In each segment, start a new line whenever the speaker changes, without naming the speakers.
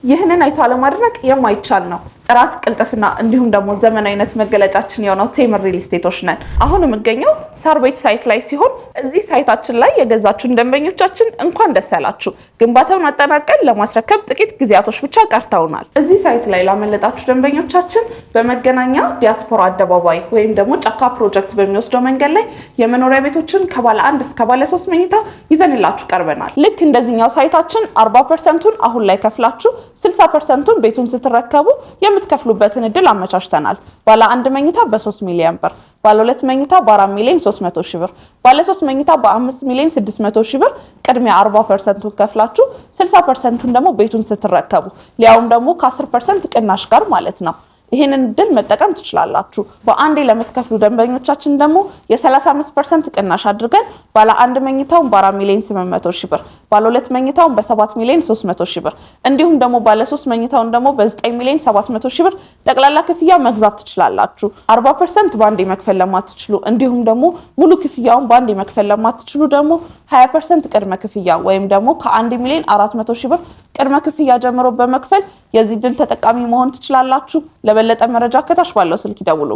ይህንን አይቶ አለማድረግ የማይቻል ነው። ጥራት፣ ቅልጥፍና እንዲሁም ደግሞ ዘመናዊነት መገለጫችን የሆነው ቴምር ሪል ስቴቶች ነን። አሁን የምገኘው ሳር ቤት ሳይት ላይ ሲሆን እዚህ ሳይታችን ላይ የገዛችሁን ደንበኞቻችን እንኳን ደስ ያላችሁ። ግንባታውን አጠናቀን ለማስረከብ ጥቂት ጊዜያቶች ብቻ ቀርተውናል። እዚህ ሳይት ላይ ላመለጣችሁ ደንበኞቻችን በመገናኛ ዲያስፖራ አደባባይ ወይም ደግሞ ጫካ ፕሮጀክት በሚወስደው መንገድ ላይ የመኖሪያ ቤቶችን ከባለ 1 እስከ ባለ 3 መኝታ ይዘንላችሁ ቀርበናል። ልክ እንደዚህኛው ሳይታችን 40%ን አሁን ላይ ከፍላችሁ 60%ን ቤቱን ስትረከቡ የምትከፍሉበትን እድል አመቻችተናል። ባለ 1 መኝታ በ3 ሚሊዮን ብር፣ ባለ 2 መኝታ በ4 ሚሊዮን 300 ሺህ ብር፣ ባለ 3 መኝታ በ5 ሚሊዮን 600 ሺህ ብር ቅድሚያ 40%ን ከፍላችሁ 60%ን ደግሞ ቤቱን ስትረከቡ ሊያውም ደግሞ ከ10% ቅናሽ ጋር ማለት ነው። ይሄንን እድል መጠቀም ትችላላችሁ። በአንዴ ለምትከፍሉ ደንበኞቻችን ደግሞ የ35% ቅናሽ አድርገን ባለ 1 መኝታውን በ4 ሚሊዮን 800 ሺህ ብር፣ ባለ 2 መኝታውን በ7 ሚሊዮን 300 ሺህ ብር እንዲሁም ደግሞ ባለ 3 መኝታውን ደግሞ በ9 ሚሊዮን 700 ሺህ ብር ጠቅላላ ክፍያ መግዛት ትችላላችሁ። 40% በአንዴ መክፈል ለማትችሉ እንዲሁም ደግሞ ሙሉ ክፍያውን በአንዴ መክፈል ለማትችሉ ደግሞ 20% ቅድመ ክፍያ ወይም ደግሞ ከ1 ሚሊዮን 400 ሺህ ብር ቅድመ ክፍያ ጀምሮ በመክፈል የዚህ ድል ተጠቃሚ መሆን ትችላላችሁ። ለበለጠ መረጃ ከታች ባለው ስልክ ይደውሉ።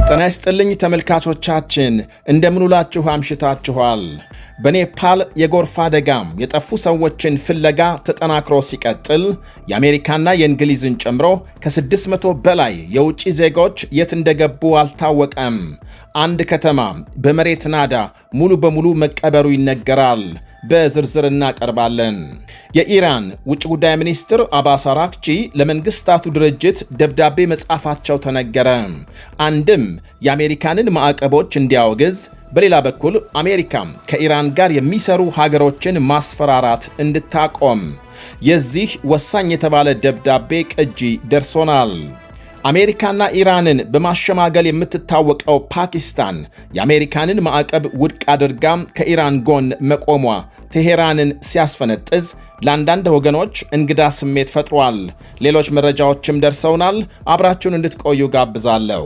ጤና ይስጥልኝ ተመልካቾቻችን፣ እንደምንውላችሁ አምሽታችኋል። በኔፓል የጎርፍ አደጋም የጠፉ ሰዎችን ፍለጋ ተጠናክሮ ሲቀጥል የአሜሪካና የእንግሊዝን ጨምሮ ከ600 በላይ የውጭ ዜጎች የት እንደገቡ አልታወቀም። አንድ ከተማ በመሬት ናዳ ሙሉ በሙሉ መቀበሩ ይነገራል። በዝርዝር እናቀርባለን። የኢራን ውጭ ጉዳይ ሚኒስትር አባስ አራክቺ ለመንግስታቱ ድርጅት ደብዳቤ መጻፋቸው ተነገረ። አንድም የአሜሪካንን ማዕቀቦች እንዲያወግዝ፣ በሌላ በኩል አሜሪካም ከኢራን ጋር የሚሰሩ ሀገሮችን ማስፈራራት እንድታቆም የዚህ ወሳኝ የተባለ ደብዳቤ ቅጂ ደርሶናል። አሜሪካና ኢራንን በማሸማገል የምትታወቀው ፓኪስታን የአሜሪካንን ማዕቀብ ውድቅ አድርጋ ከኢራን ጎን መቆሟ ቴሄራንን ሲያስፈነጥዝ ለአንዳንድ ወገኖች እንግዳ ስሜት ፈጥሯል። ሌሎች መረጃዎችም ደርሰውናል። አብራችሁን እንድትቆዩ ጋብዛለሁ።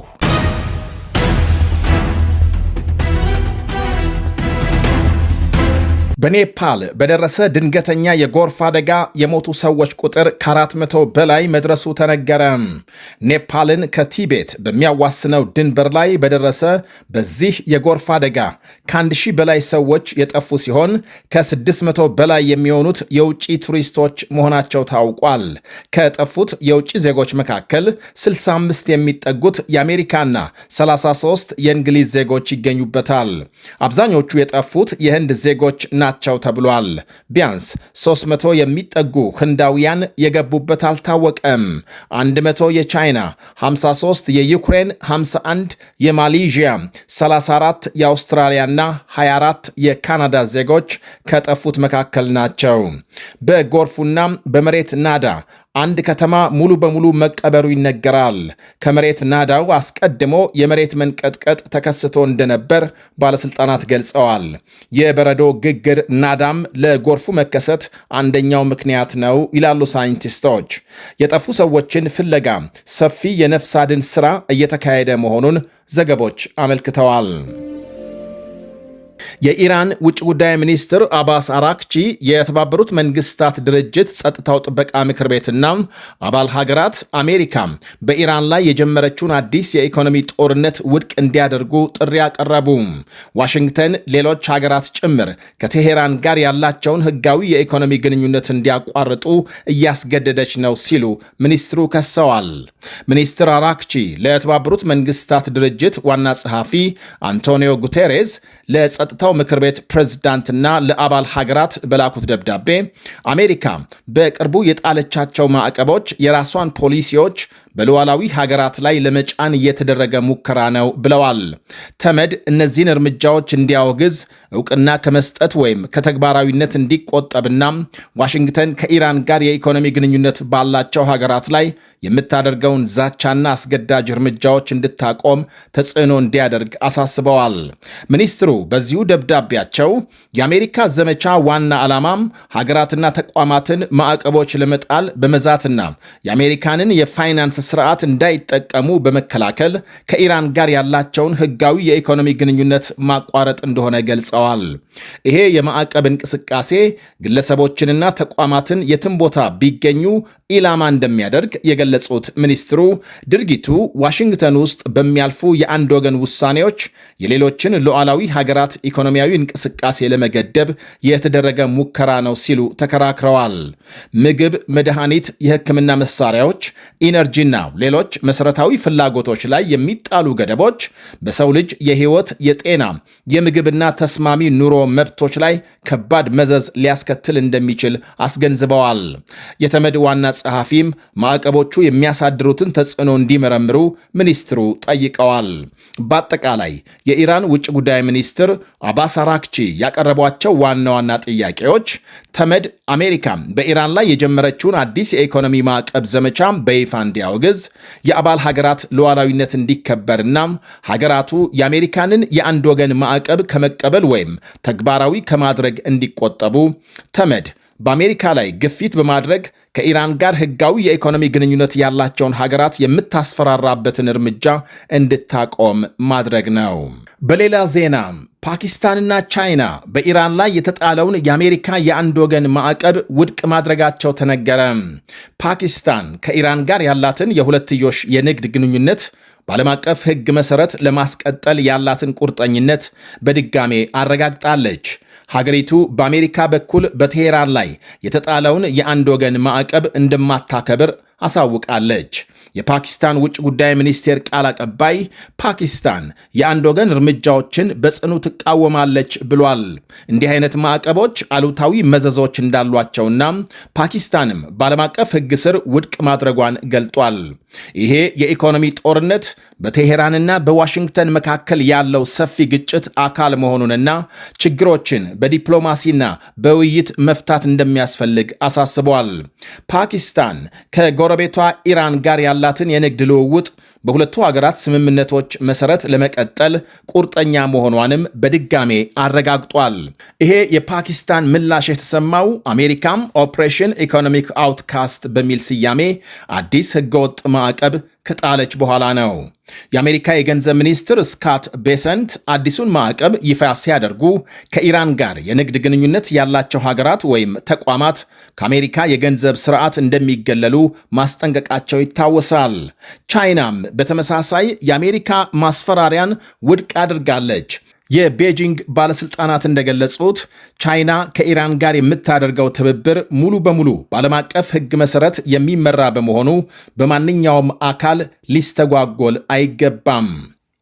በኔፓል በደረሰ ድንገተኛ የጎርፍ አደጋ የሞቱ ሰዎች ቁጥር ከ400 በላይ መድረሱ ተነገረ። ኔፓልን ከቲቤት በሚያዋስነው ድንበር ላይ በደረሰ በዚህ የጎርፍ አደጋ ከ1000 በላይ ሰዎች የጠፉ ሲሆን ከ600 በላይ የሚሆኑት የውጭ ቱሪስቶች መሆናቸው ታውቋል። ከጠፉት የውጭ ዜጎች መካከል 65 የሚጠጉት የአሜሪካና 33 የእንግሊዝ ዜጎች ይገኙበታል። አብዛኞቹ የጠፉት የህንድ ዜጎች ናቸው ተብሏል። ቢያንስ 300 የሚጠጉ ህንዳውያን የገቡበት አልታወቀም። 100 የቻይና፣ 53 የዩክሬን፣ 51 የማሌዥያ፣ 34 የአውስትራሊያና 24 የካናዳ ዜጎች ከጠፉት መካከል ናቸው። በጎርፉና በመሬት ናዳ አንድ ከተማ ሙሉ በሙሉ መቀበሩ ይነገራል። ከመሬት ናዳው አስቀድሞ የመሬት መንቀጥቀጥ ተከስቶ እንደነበር ባለስልጣናት ገልጸዋል። የበረዶ ግግር ናዳም ለጎርፉ መከሰት አንደኛው ምክንያት ነው ይላሉ ሳይንቲስቶች። የጠፉ ሰዎችን ፍለጋ ሰፊ የነፍስ አድን ሥራ እየተካሄደ መሆኑን ዘገቦች አመልክተዋል። የኢራን ውጭ ጉዳይ ሚኒስትር አባስ አራክቺ የተባበሩት መንግስታት ድርጅት ጸጥታው ጥበቃ ምክር ቤትና አባል ሀገራት አሜሪካ በኢራን ላይ የጀመረችውን አዲስ የኢኮኖሚ ጦርነት ውድቅ እንዲያደርጉ ጥሪ አቀረቡ። ዋሽንግተን ሌሎች ሀገራት ጭምር ከቴሄራን ጋር ያላቸውን ህጋዊ የኢኮኖሚ ግንኙነት እንዲያቋርጡ እያስገደደች ነው ሲሉ ሚኒስትሩ ከሰዋል። ሚኒስትር አራክቺ ለተባበሩት መንግስታት ድርጅት ዋና ጸሐፊ አንቶኒዮ ጉቴሬዝ ለጸጥታው ምክር ቤት ፕሬዝዳንትና ለአባል ሀገራት በላኩት ደብዳቤ አሜሪካ በቅርቡ የጣለቻቸው ማዕቀቦች የራሷን ፖሊሲዎች በሉዓላዊ ሀገራት ላይ ለመጫን እየተደረገ ሙከራ ነው ብለዋል። ተመድ እነዚህን እርምጃዎች እንዲያወግዝ እውቅና ከመስጠት ወይም ከተግባራዊነት እንዲቆጠብና ዋሽንግተን ከኢራን ጋር የኢኮኖሚ ግንኙነት ባላቸው ሀገራት ላይ የምታደርገውን ዛቻና አስገዳጅ እርምጃዎች እንድታቆም ተጽዕኖ እንዲያደርግ አሳስበዋል። ሚኒስትሩ በዚሁ ደብዳቤያቸው የአሜሪካ ዘመቻ ዋና ዓላማም ሀገራትና ተቋማትን ማዕቀቦች ለመጣል በመዛትና የአሜሪካንን የፋይናንስ ስርዓት እንዳይጠቀሙ በመከላከል ከኢራን ጋር ያላቸውን ህጋዊ የኢኮኖሚ ግንኙነት ማቋረጥ እንደሆነ ገልጸዋል። ይሄ የማዕቀብ እንቅስቃሴ ግለሰቦችንና ተቋማትን የትም ቦታ ቢገኙ ኢላማ እንደሚያደርግ የገለጹት ሚኒስትሩ ድርጊቱ ዋሽንግተን ውስጥ በሚያልፉ የአንድ ወገን ውሳኔዎች የሌሎችን ሉዓላዊ ሀገራት ኢኮኖሚያዊ እንቅስቃሴ ለመገደብ የተደረገ ሙከራ ነው ሲሉ ተከራክረዋል። ምግብ፣ መድኃኒት፣ የሕክምና መሳሪያዎች፣ ኢነርጂና ሌሎች መሰረታዊ ፍላጎቶች ላይ የሚጣሉ ገደቦች በሰው ልጅ የህይወት፣ የጤና፣ የምግብና ተስማሚ ኑሮ መብቶች ላይ ከባድ መዘዝ ሊያስከትል እንደሚችል አስገንዝበዋል። የተመድ ዋና ጸሐፊም ማዕቀቦቹ የሚያሳድሩትን ተጽዕኖ እንዲመረምሩ ሚኒስትሩ ጠይቀዋል። በአጠቃላይ የኢራን ውጭ ጉዳይ ሚኒስትር አባስ አራክቺ ያቀረቧቸው ዋና ዋና ጥያቄዎች ተመድ አሜሪካ በኢራን ላይ የጀመረችውን አዲስ የኢኮኖሚ ማዕቀብ ዘመቻ በይፋ እንዲያወግዝ፣ የአባል ሀገራት ሉዓላዊነት እንዲከበርና ሀገራቱ የአሜሪካንን የአንድ ወገን ማዕቀብ ከመቀበል ወይም ተግባራዊ ከማድረግ እንዲቆጠቡ፣ ተመድ በአሜሪካ ላይ ግፊት በማድረግ ከኢራን ጋር ህጋዊ የኢኮኖሚ ግንኙነት ያላቸውን ሀገራት የምታስፈራራበትን እርምጃ እንድታቆም ማድረግ ነው። በሌላ ዜና ፓኪስታንና ቻይና በኢራን ላይ የተጣለውን የአሜሪካ የአንድ ወገን ማዕቀብ ውድቅ ማድረጋቸው ተነገረ። ፓኪስታን ከኢራን ጋር ያላትን የሁለትዮሽ የንግድ ግንኙነት በዓለም አቀፍ ህግ መሠረት ለማስቀጠል ያላትን ቁርጠኝነት በድጋሜ አረጋግጣለች። ሀገሪቱ በአሜሪካ በኩል በቴሄራን ላይ የተጣለውን የአንድ ወገን ማዕቀብ እንደማታከብር አሳውቃለች። የፓኪስታን ውጭ ጉዳይ ሚኒስቴር ቃል አቀባይ ፓኪስታን የአንድ ወገን እርምጃዎችን በጽኑ ትቃወማለች ብሏል። እንዲህ አይነት ማዕቀቦች አሉታዊ መዘዞች እንዳሏቸውና ፓኪስታንም በዓለም አቀፍ ህግ ስር ውድቅ ማድረጓን ገልጧል። ይሄ የኢኮኖሚ ጦርነት በቴሄራንና በዋሽንግተን መካከል ያለው ሰፊ ግጭት አካል መሆኑንና ችግሮችን በዲፕሎማሲና በውይይት መፍታት እንደሚያስፈልግ አሳስቧል። ፓኪስታን ከጎረቤቷ ኢራን ጋር ያላትን የንግድ ልውውጥ በሁለቱ ሀገራት ስምምነቶች መሰረት ለመቀጠል ቁርጠኛ መሆኗንም በድጋሜ አረጋግጧል። ይሄ የፓኪስታን ምላሽ የተሰማው አሜሪካም ኦፕሬሽን ኢኮኖሚክ አውትካስት በሚል ስያሜ አዲስ ህገወጥ ማዕቀብ ከጣለች በኋላ ነው። የአሜሪካ የገንዘብ ሚኒስትር ስካት ቤሰንት አዲሱን ማዕቀብ ይፋ ሲያደርጉ ከኢራን ጋር የንግድ ግንኙነት ያላቸው ሀገራት ወይም ተቋማት ከአሜሪካ የገንዘብ ስርዓት እንደሚገለሉ ማስጠንቀቃቸው ይታወሳል። ቻይናም በተመሳሳይ የአሜሪካ ማስፈራሪያን ውድቅ አድርጋለች። የቤጂንግ ባለስልጣናት እንደገለጹት ቻይና ከኢራን ጋር የምታደርገው ትብብር ሙሉ በሙሉ በዓለም አቀፍ ህግ መሠረት የሚመራ በመሆኑ በማንኛውም አካል ሊስተጓጎል አይገባም።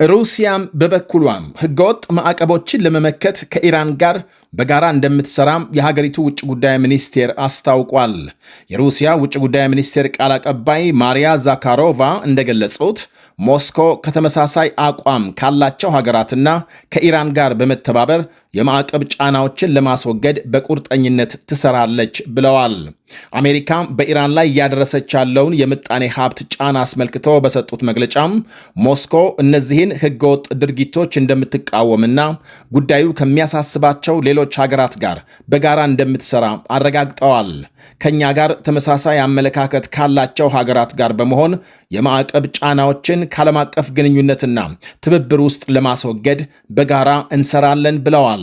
ሩሲያም በበኩሏም ህገወጥ ማዕቀቦችን ለመመከት ከኢራን ጋር በጋራ እንደምትሰራም የሀገሪቱ ውጭ ጉዳይ ሚኒስቴር አስታውቋል። የሩሲያ ውጭ ጉዳይ ሚኒስቴር ቃል አቀባይ ማሪያ ዛካሮቫ እንደገለጹት ሞስኮ ከተመሳሳይ አቋም ካላቸው ሀገራትና ከኢራን ጋር በመተባበር የማዕቀብ ጫናዎችን ለማስወገድ በቁርጠኝነት ትሰራለች ብለዋል። አሜሪካም በኢራን ላይ እያደረሰች ያለውን የምጣኔ ሀብት ጫና አስመልክቶ በሰጡት መግለጫም ሞስኮ እነዚህን ህገወጥ ድርጊቶች እንደምትቃወምና ጉዳዩ ከሚያሳስባቸው ሌሎች ሀገራት ጋር በጋራ እንደምትሰራ አረጋግጠዋል። ከኛ ጋር ተመሳሳይ አመለካከት ካላቸው ሀገራት ጋር በመሆን የማዕቀብ ጫናዎችን ከዓለም አቀፍ ግንኙነትና ትብብር ውስጥ ለማስወገድ በጋራ እንሰራለን ብለዋል።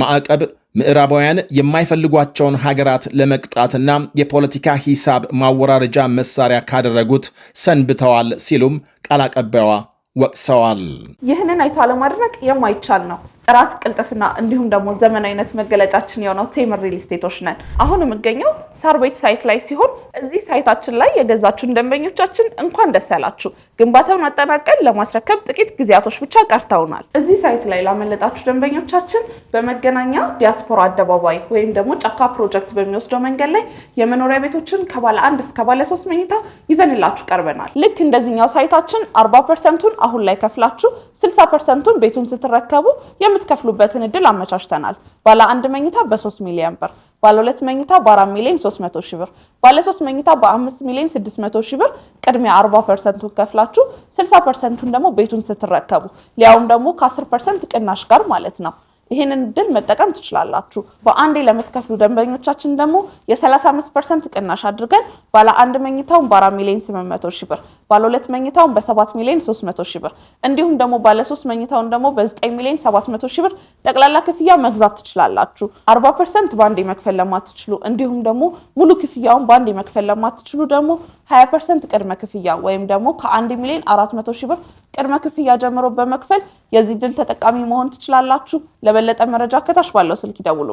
ማዕቀብ ምዕራባውያን የማይፈልጓቸውን ሀገራት ለመቅጣትና የፖለቲካ ሂሳብ ማወራረጃ መሳሪያ ካደረጉት ሰንብተዋል ሲሉም ቃል አቀባይዋ ወቅሰዋል።
ይህንን አይቶ አለማድረግ የማይቻል ነው። ጥራት፣ ቅልጥፍና እንዲሁም ደግሞ ዘመናዊነት መገለጫችን የሆነው ቴምር ሪል ስቴቶች ነን። አሁን የምገኘው ሳር ቤት ሳይት ላይ ሲሆን እዚህ ሳይታችን ላይ የገዛችሁን ደንበኞቻችን እንኳን ደስ ያላችሁ። ግንባታውን አጠናቀን ለማስረከብ ጥቂት ጊዜያቶች ብቻ ቀርተውናል። እዚህ ሳይት ላይ ላመለጣችሁ ደንበኞቻችን በመገናኛ ዲያስፖራ አደባባይ ወይም ደግሞ ጫካ ፕሮጀክት በሚወስደው መንገድ ላይ የመኖሪያ ቤቶችን ከባለ 1 እስከ ባለ 3 መኝታ ይዘንላችሁ ቀርበናል። ልክ እንደዚህኛው ሳይታችን 40%ቱን አሁን ላይ ከፍላችሁ 60%ቱን ቤቱን ስትረከቡ የምትከፍሉበትን እድል አመቻችተናል። ባለ 1 መኝታ በ3 ሚሊዮን ብር፣ ባለ 2 መኝታ በ4 ሚሊዮን 300 ሺህ ብር፣ ባለ 3 መኝታ በ5 ሚሊዮን 600 ሺህ ብር ቅድሚያ 40%ቱን ከፍላችሁ 60%ቱን ደግሞ ቤቱን ስትረከቡ ሊያውም ደግሞ ከ10% ቅናሽ ጋር ማለት ነው። ይሄንን እድል መጠቀም ትችላላችሁ። በአንዴ ለምትከፍሉ ደንበኞቻችን ደግሞ የ35% ቅናሽ አድርገን ባለ 1 መኝታውን በ4 ሚሊዮን 800 ሺህ ብር፣ ባለ 2 መኝታውን በ7 ሚሊዮን 300 ሺህ ብር እንዲሁም ደግሞ ባለ 3 መኝታውን ደግሞ በ9 ሚሊዮን 700 ሺህ ብር ጠቅላላ ክፍያ መግዛት ትችላላችሁ። 40% በአንዴ መክፈል ለማትችሉ እንዲሁም ደግሞ ሙሉ ክፍያውን በአንዴ መክፈል ለማትችሉ ደግሞ 20% ቅድመ ክፍያ ወይም ደግሞ ከ1 ሚሊዮን 400 ሺህ ብር ቅድመ ክፍያ ጀምሮ በመክፈል የዚህ ድል ተጠቃሚ መሆን ትችላላችሁ። ለበለጠ መረጃ ከታች ባለው ስልክ ይደውሉ።